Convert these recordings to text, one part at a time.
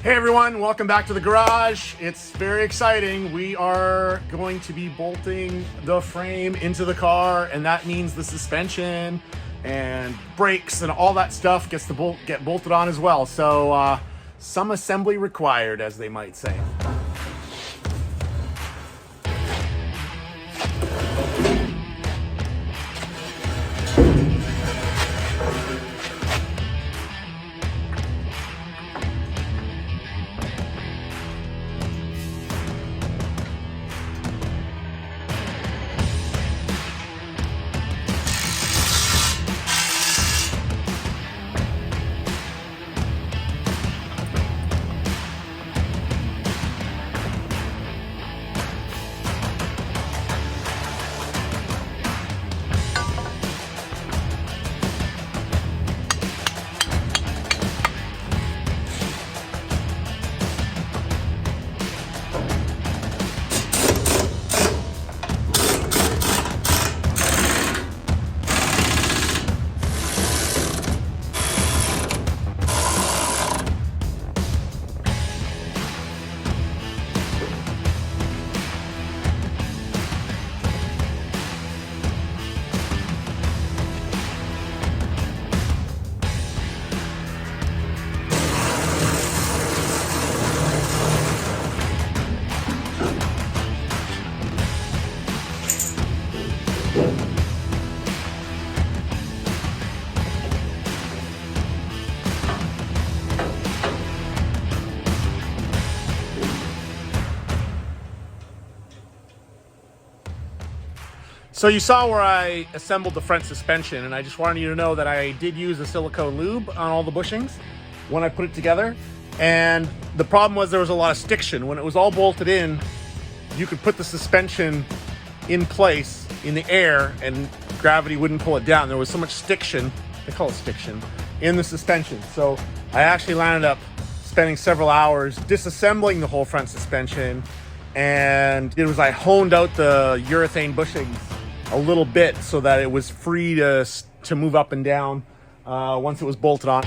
Hey everyone, welcome back to the garage. It's very exciting. We are going to be bolting the frame into the car, and that means the suspension and brakes and all that stuff gets to get bolted on as well. So some assembly required, as they might say. So you saw where I assembled the front suspension, and I just wanted you to know that I did use a silicone lube on all the bushings when I put it together. And the problem was there was a lot of stiction. When it was all bolted in, you could put the suspension in place in the air and gravity wouldn't pull it down. There was so much stiction, they call it stiction, in the suspension. So I actually landed up spending several hours disassembling the whole front suspension, and it was I honed out the urethane bushings a little bit so that it was free to move up and down once it was bolted on.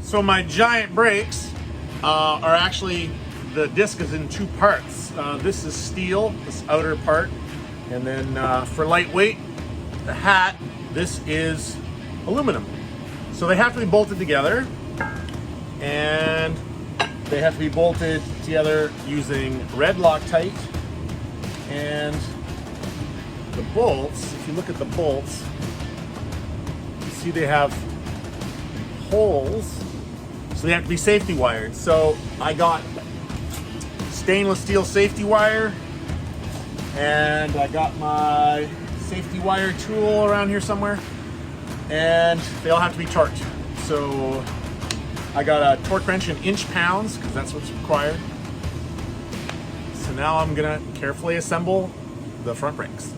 So my giant brakes are actually, the disc is in two parts. This is steel, this outer part, and then for lightweight, the hat, this is aluminum. So they have to be bolted together, and they have to be bolted together using red Loctite. And the bolts, if you look at the bolts, you see they have holes. So they have to be safety wired. So I got stainless steel safety wire, and I got my safety wire tool around here somewhere, and they all have to be torqued. So I got a torque wrench in inch pounds because that's what's required. So now I'm gonna carefully assemble the front brakes.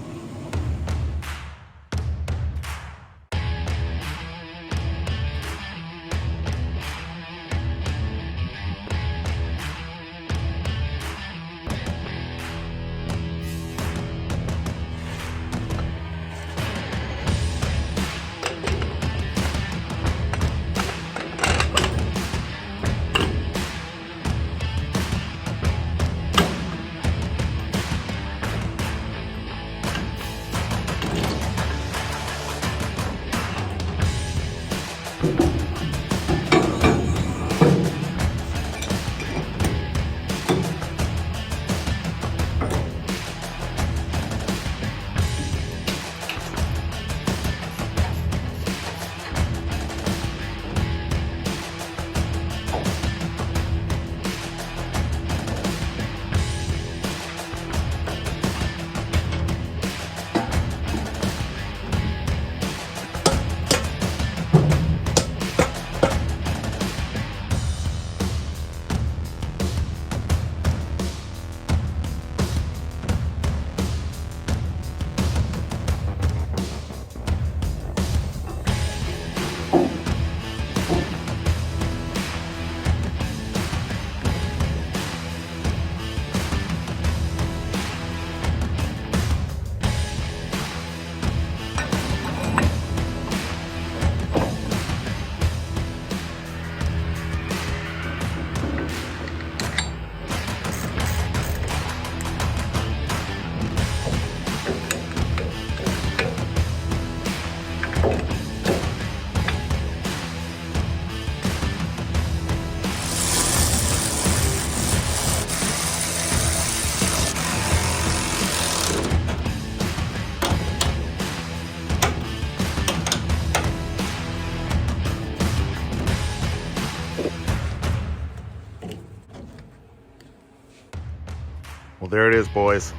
Well, there it is, boys.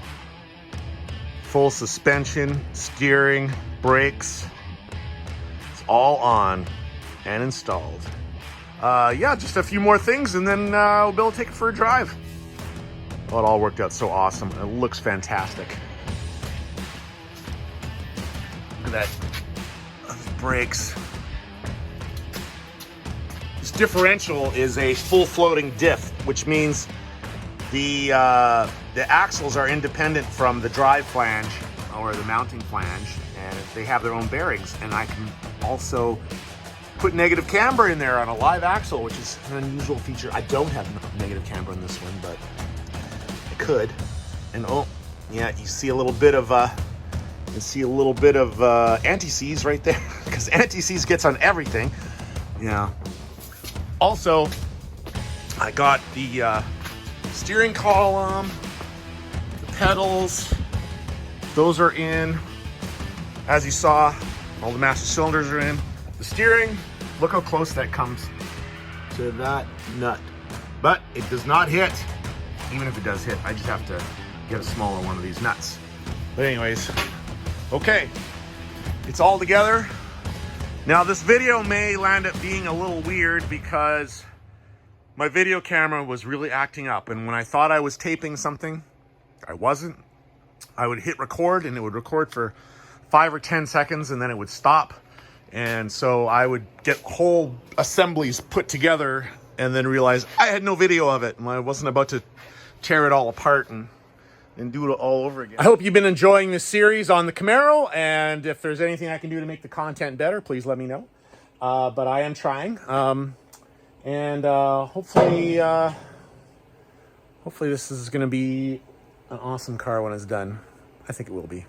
Full suspension, steering, brakes. It's all on and installed. Yeah, just a few more things and then we'll be able to take it for a drive. Well, it all worked out so awesome. It looks fantastic. Look at that. Those brakes. This differential is a full floating diff, which means the axles are independent from the drive flange or the mounting flange, and they have their own bearings. And I can also put negative camber in there on a live axle, which is an unusual feature. I don't have negative camber in this one, but I could. And oh, yeah, you see a little bit of anti-seize right there, because anti-seize gets on everything. Yeah. Also, I got the steering column, the pedals, those are in. As you saw, all the master cylinders are in. The steering, look how close that comes to that nut. But it does not hit. Even if it does hit, I just have to get a smaller one of these nuts. But anyways, okay, it's all together. Now this video may land up being a little weird because my video camera was really acting up, and when I thought I was taping something, I wasn't. I would hit record and it would record for 5 or 10 seconds and then it would stop. And so I would get whole assemblies put together and then realize I had no video of it and I wasn't about to tear it all apart and do it all over again. I hope you've been enjoying this series on the Camaro, and if there's anything I can do to make the content better, please let me know. But I am trying. Hopefully this is going to be an awesome car when it's done. I think it will be.